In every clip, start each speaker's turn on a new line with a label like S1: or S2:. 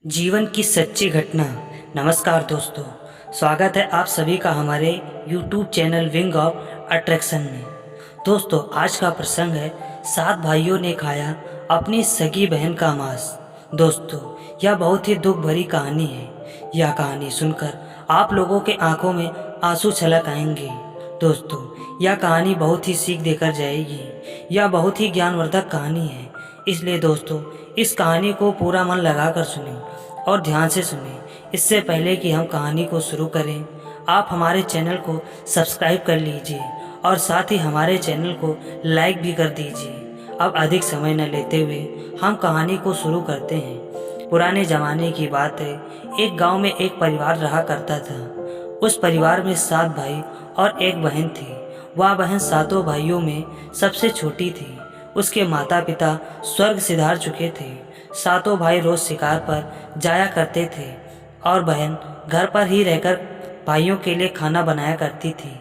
S1: जीवन की सच्ची घटना। नमस्कार दोस्तों, स्वागत है आप सभी का हमारे YouTube channel wing of attraction में। दोस्तों, आज का प्रसंग है 7 भाइयों ने खाया अपनी सगी बहन का मांस। दोस्तों, यह बहुत ही दुख भरी कहानी है। यह कहानी सुनकर आप लोगों के आंखों में आंसू छलक आएंगे। दोस्तों, यह कहानी बहुत ही सीख देकर जाएगी। यह बहुत ही ज्ञानवर्धक कहानी है, इसलिए दोस्तों इस कहानी को पूरा मन लगाकर सुनें और ध्यान से सुनें। इससे पहले कि हम कहानी को शुरू करें, आप हमारे चैनल को सब्सक्राइब कर लीजिए और साथ ही हमारे चैनल को लाइक भी कर दीजिए। अब अधिक समय न लेते हुए हम कहानी को शुरू करते हैं। पुराने ज़माने की बात है, एक गांव में एक परिवार रहा करता था। उस परिवार में 7 भाई और एक बहन थी। वह बहन सातों भाइयों में सबसे छोटी थी। उसके माता पिता स्वर्ग सिधार चुके थे। सातों भाई रोज शिकार पर जाया करते थे और बहन घर पर ही रहकर भाइयों के लिए खाना बनाया करती थी।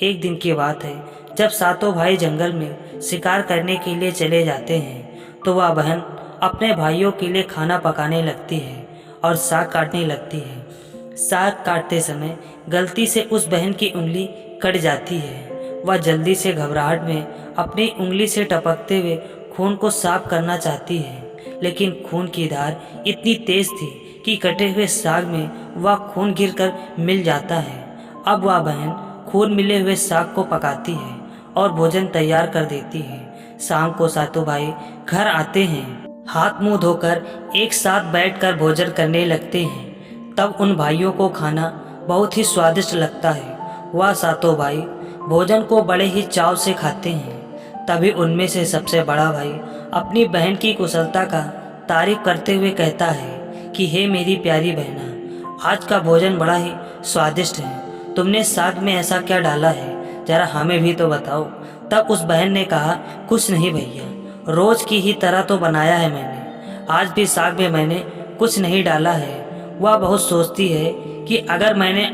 S1: एक दिन की बात है, जब सातों भाई जंगल में शिकार करने के लिए चले जाते हैं तो वह बहन अपने भाइयों के लिए खाना पकाने लगती है और साग काटने लगती है। साग काटते समय गलती से उस बहन की उंगली कट जाती है। वह जल्दी से घबराहट में अपनी उंगली से टपकते हुए खून को साफ करना चाहती है, लेकिन खून की धार इतनी तेज थी कि कटे हुए साग में वह खून गिरकर मिल जाता है। अब वह बहन खून मिले हुए साग को पकाती है और भोजन तैयार कर देती है। शाम को सातों भाई घर आते हैं, हाथ मुंह धोकर एक साथ बैठकर भोजन करने लगते हैं। तब उन भाइयों को खाना बहुत ही स्वादिष्ट लगता है। वह सातों भाई भोजन को बड़े ही चाव से खाते हैं। तभी उनमें से सबसे बड़ा भाई अपनी बहन की कुशलता का तारीफ करते हुए कहता है कि हे मेरी प्यारी बहना, आज का भोजन बड़ा ही स्वादिष्ट है। तुमने साग में ऐसा क्या डाला है, जरा हमें भी तो बताओ। तब उस बहन ने कहा, कुछ नहीं भैया, रोज की ही तरह तो बनाया है मैंने। आज भी साग में मैंने कुछ नहीं डाला है। वह बहुत सोचती है कि अगर मैंने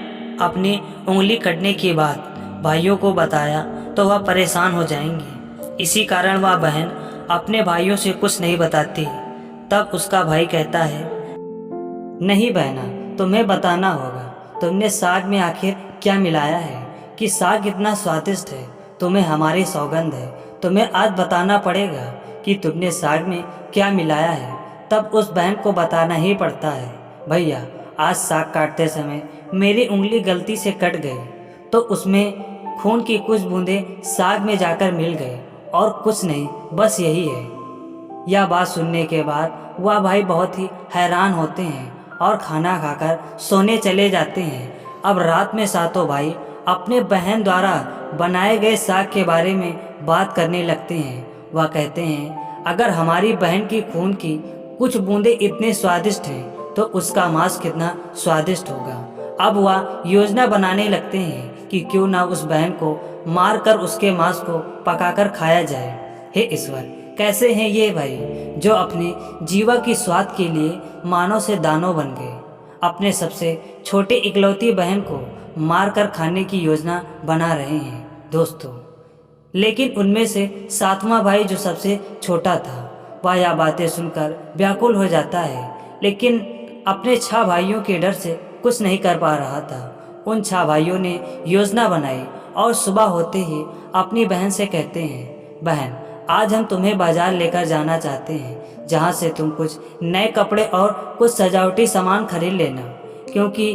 S1: अपनी उंगली कटने के बाद भाइयों को बताया तो वह परेशान हो जाएंगे। इसी कारण वह बहन अपने भाइयों से कुछ नहीं बताती। तब उसका भाई कहता है, नहीं बहना, तुम्हें बताना होगा। तुमने साग में आखिर क्या मिलाया है कि साग इतना स्वादिष्ट है। तुम्हें हमारी सौगंध है, तुम्हें आज बताना पड़ेगा कि तुमने साग में क्या मिलाया है। तब उस बहन को बताना ही पड़ता है, भैया आज साग काटते समय मेरी उंगली गलती से कट गई तो उसमें खून की कुछ बूंदें साग में जाकर मिल गए और कुछ नहीं, बस यही है। यह बात सुनने के बाद वह भाई बहुत ही हैरान होते हैं और खाना खाकर सोने चले जाते हैं। अब रात में सातों भाई अपने बहन द्वारा बनाए गए साग के बारे में बात करने लगते हैं। वह कहते हैं, अगर हमारी बहन की खून की कुछ बूंदें इतने स्वादिष्ट हैं तो उसका मांस कितना स्वादिष्ट होगा। अब वह योजना बनाने लगते हैं कि क्यों ना उस बहन को मारकर उसके मांस को पकाकर खाया जाए। हे ईश्वर, कैसे हैं ये भाई जो अपने जीवा की स्वाद के लिए मानव से दानव बन गए। अपने सबसे छोटे इकलौती बहन को मारकर खाने की योजना बना रहे हैं दोस्तों। लेकिन उनमें से 7वां भाई जो सबसे छोटा था, वह यह बातें सुनकर व्याकुल हो जाता है, लेकिन अपने 6 भाइयों के डर से कुछ नहीं कर पा रहा था। उन 6 भाइयों ने योजना बनाई और सुबह होते ही अपनी बहन से कहते हैं, बहन आज हम तुम्हें बाजार लेकर जाना चाहते हैं, जहां से तुम कुछ नए कपड़े और कुछ सजावटी सामान खरीद लेना, क्योंकि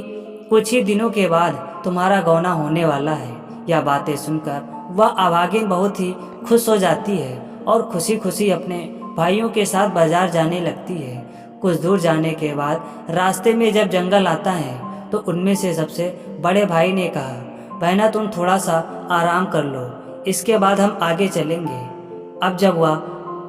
S1: कुछ ही दिनों के बाद तुम्हारा गौना होने वाला है। यह बातें सुनकर वह अभागिन बहुत ही खुश हो जाती है और खुशी खुशी अपने भाइयों के साथ बाजार जाने लगती है। कुछ दूर जाने के बाद रास्ते में जब जंगल आता है तो उनमें से सबसे बड़े भाई ने कहा, बहना तुम थोड़ा सा आराम कर लो, इसके बाद हम आगे चलेंगे। अब जब वह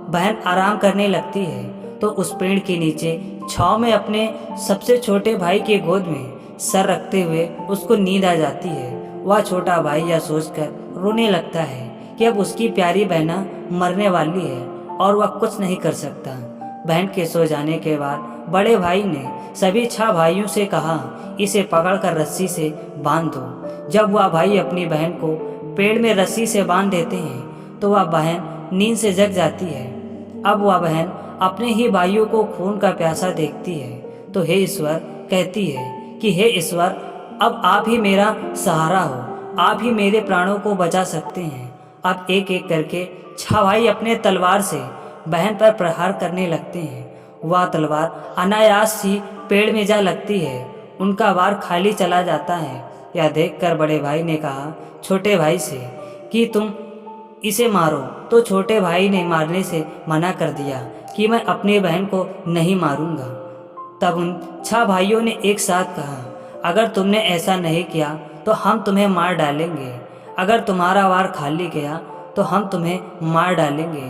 S1: बहन आराम करने लगती है तो उस पेड़ के नीचे छांव में अपने सबसे छोटे भाई के गोद में सर रखते हुए उसको नींद आ जाती है। वह छोटा भाई यह सोचकर रोने लगता है कि अब उसकी प्यारी बहना मरने वाली है और वह कुछ नहीं कर सकता। बहन के सो जाने के बाद बड़े भाई ने सभी 6 भाइयों से कहा, इसे पकड़कर रस्सी से बांध दो। जब वह भाई अपनी बहन को पेड़ में रस्सी से बांध देते हैं तो वह बहन नींद से जग जाती है। अब वह बहन अपने ही भाइयों को खून का प्यासा देखती है तो हे ईश्वर कहती है कि हे ईश्वर, अब आप ही मेरा सहारा हो, आप ही मेरे प्राणों को बचा सकते हैं। अब एक एक करके 6 भाई अपने तलवार से बहन पर प्रहार करने लगते हैं। वह तलवार अनायास ही पेड़ में जा लगती है। उनका वार खाली चला जाता है। यह देखकर बड़े भाई ने कहा छोटे भाई से कि तुम इसे मारो, तो छोटे भाई ने मारने से मना कर दिया कि मैं अपनी बहन को नहीं मारूंगा। तब उन 6 भाइयों ने एक साथ कहा, अगर तुमने ऐसा नहीं किया तो हम तुम्हें मार डालेंगे। अगर तुम्हारा वार खाली गया तो हम तुम्हें मार डालेंगे।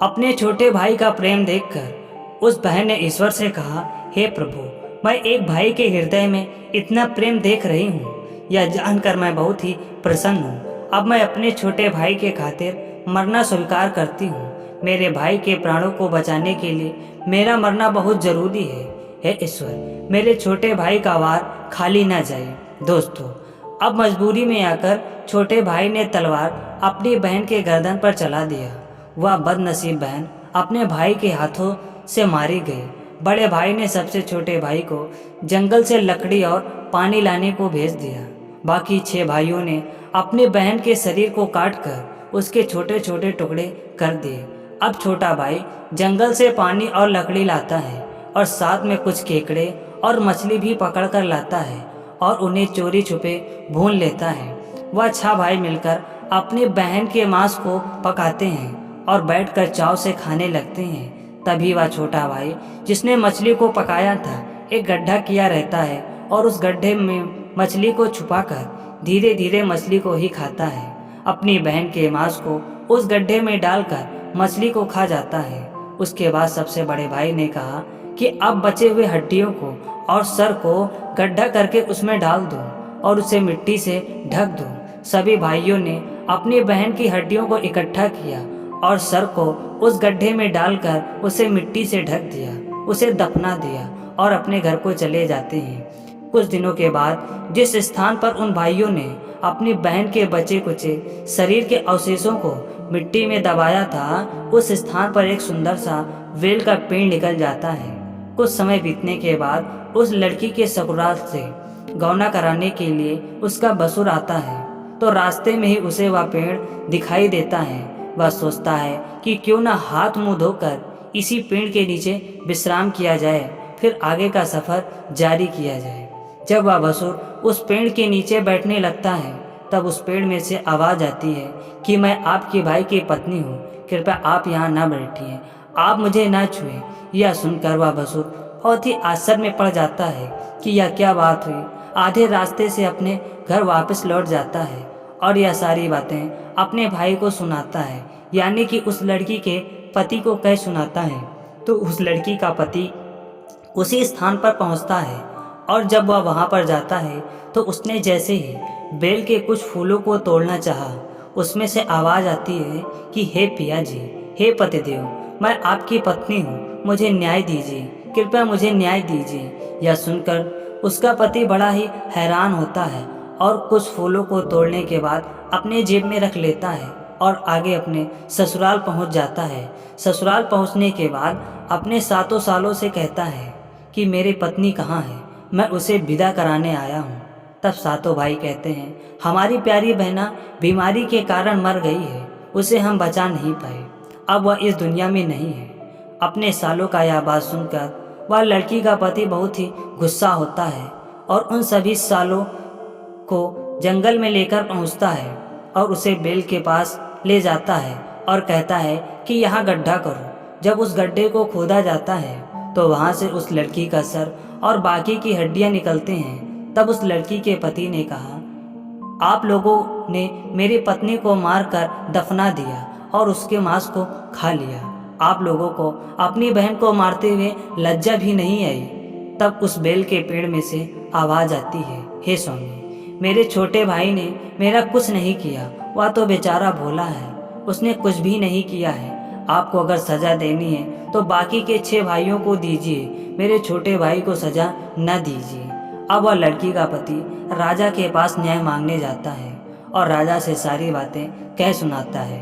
S1: अपने छोटे भाई का प्रेम देखकर उस बहन ने ईश्वर से कहा, हे प्रभु, मैं एक भाई के हृदय में इतना प्रेम देख रही हूँ, यह जानकर मैं बहुत ही प्रसन्न हूँ। अब मैं अपने छोटे भाई के खातिर मरना स्वीकार करती हूँ। मेरे भाई के प्राणों को बचाने के लिए मेरा मरना बहुत जरूरी है। हे ईश्वर, मेरे छोटे भाई का वार खाली ना जाए। दोस्तों, अब मजबूरी में आकर छोटे भाई ने तलवार अपनी बहन के गर्दन पर चला दिया। वह बदनसीब बहन अपने भाई के हाथों से मारी गई। बड़े भाई ने सबसे छोटे भाई को जंगल से लकड़ी और पानी लाने को भेज दिया। बाकी 6 भाइयों ने अपनी बहन के शरीर को काटकर उसके छोटे छोटे टुकड़े कर दिए। अब छोटा भाई जंगल से पानी और लकड़ी लाता है और साथ में कुछ केकड़े और मछली भी पकड़ कर लाता है और उन्हें चोरी छुपे भून लेता है। वह 6 भाई मिलकर अपनी बहन के मांस को पकाते हैं और बैठकर चाव से खाने लगते हैं। तभी वह छोटा भाई जिसने मछली को पकाया था एक गड्ढा किया रहता है और उस गड्ढे में मछली को छुपाकर धीरे धीरे मछली को ही खाता है। अपनी बहन के मांस को उस गड्ढे में डालकर मछली को खा जाता है। उसके बाद सबसे बड़े भाई ने कहा कि अब बचे हुए हड्डियों को और सर को गड्ढा करके उसमें डाल दूं और उसे मिट्टी से ढक दूं। सभी भाइयों ने अपनी बहन की हड्डियों को इकट्ठा किया और सर को उस गड्ढे में डालकर उसे मिट्टी से ढक दिया, उसे दफना दिया और अपने घर को चले जाते हैं। कुछ दिनों के बाद जिस स्थान पर उन भाइयों ने अपनी बहन के बचे कुचे शरीर के अवशेषों को मिट्टी में दबाया था, उस स्थान पर एक सुंदर सा बेल का पेड़ निकल जाता है। कुछ समय बीतने के बाद उस लड़की के ससुराल से गौना कराने के लिए उसका बसुर आता है, तो रास्ते में ही उसे वह पेड़ दिखाई देता है। वह सोचता है कि क्यों ना हाथ मुंह धोकर इसी पेड़ के नीचे विश्राम किया जाए, फिर आगे का सफर जारी किया जाए। जब वह बसुर उस पेड़ के नीचे बैठने लगता है, तब उस पेड़ में से आवाज आती है कि मैं आपके भाई की पत्नी हूँ, कृपया आप यहाँ ना बैठिए, आप मुझे ना छुएं। यह सुनकर वह बसुर बहुत ही आश्चर्य में पड़ जाता है कि यह क्या बात हुई। आधे रास्ते से अपने घर वापस लौट जाता है और यह सारी बातें अपने भाई को सुनाता है, यानी कि उस लड़की के पति को कह सुनाता है। तो उस लड़की का पति उसी स्थान पर पहुंचता है और जब वह वहां पर जाता है तो उसने जैसे ही बेल के कुछ फूलों को तोड़ना चाहा, उसमें से आवाज आती है कि हे पिया जी, हे पतिदेव, मैं आपकी पत्नी हूँ, मुझे न्याय दीजिए, कृपया मुझे न्याय दीजिए। यह सुनकर उसका पति बड़ा ही हैरान होता है और कुछ फूलों को तोड़ने के बाद अपने जेब में रख लेता है और आगे अपने ससुराल पहुंच जाता है। ससुराल पहुंचने के बाद अपने 7 सालों से कहता है कि मेरी पत्नी कहाँ है, मैं उसे विदा कराने आया हूँ। तब 7 भाई कहते हैं, हमारी प्यारी बहना बीमारी के कारण मर गई है, उसे हम बचा नहीं पाए, अब वह इस दुनिया में नहीं है। अपने सालों का यह बात सुनकर वह लड़की का पति बहुत ही गुस्सा होता है और उन सभी सालों को जंगल में लेकर पहुंचता है और उसे बेल के पास ले जाता है और कहता है कि यहाँ गड्ढा करो। जब उस गड्ढे को खोदा जाता है तो वहाँ से उस लड़की का सर और बाकी की हड्डियाँ निकलते हैं। तब उस लड़की के पति ने कहा, आप लोगों ने मेरी पत्नी को मारकर दफना दिया और उसके मांस को खा लिया, आप लोगों को अपनी बहन को मारते हुए लज्जा भी नहीं आई। तब उस बेल के पेड़ में से आवाज आती है, हे स्वामी, मेरे छोटे भाई ने मेरा कुछ नहीं किया, वह तो बेचारा भोला है, उसने कुछ भी नहीं किया है। आपको अगर सजा देनी है तो बाकी के 6 भाइयों को दीजिए, मेरे छोटे भाई को सजा न दीजिए। अब वह लड़की का पति राजा के पास न्याय मांगने जाता है और राजा से सारी बातें कह सुनाता है।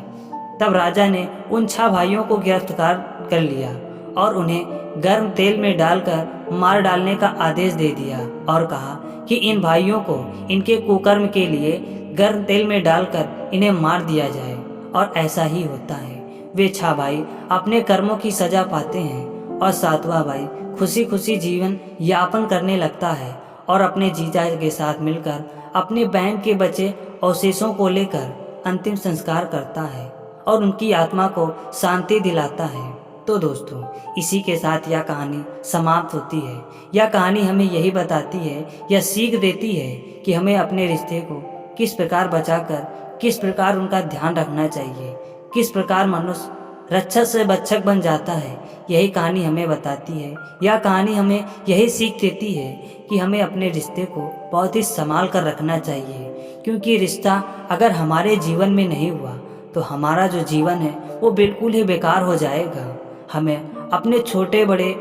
S1: तब राजा ने उन 6 भाइयों को गिरफ्तार कर लिया और उन्हें गर्म तेल में डालकर मार डालने का आदेश दे दिया और कहा कि इन भाइयों को इनके कुकर्म के लिए गर्म तेल में डालकर इन्हें मार दिया जाए। और ऐसा ही होता है। वे 6 भाई अपने कर्मों की सजा पाते हैं और 7वां भाई खुशी खुशी जीवन यापन करने लगता है और अपने जीजा के साथ मिलकर अपने बहन के बचे अवशेषों को लेकर अंतिम संस्कार करता है और उनकी आत्मा को शांति दिलाता है। तो दोस्तों, इसी के साथ यह कहानी समाप्त होती है। यह कहानी हमें यही बताती है, यह सीख देती है कि हमें अपने रिश्ते को किस प्रकार बचाकर किस प्रकार उनका ध्यान रखना चाहिए, किस प्रकार मनुष्य रक्षक से भक्षक बन जाता है। यही कहानी हमें बताती है। यह कहानी हमें यही सीख देती है कि हमें अपने रिश्ते को बहुत ही संभाल कर रखना चाहिए, क्योंकि रिश्ता अगर हमारे जीवन में नहीं हुआ तो हमारा जो जीवन है वो बिल्कुल ही बेकार हो जाएगा। हमें अपने छोटे बड़े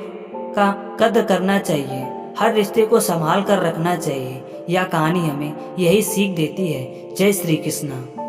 S1: का कद्र करना चाहिए, हर रिश्ते को संभाल कर रखना चाहिए। यह कहानी हमें यही सीख देती है। जय श्री कृष्ण।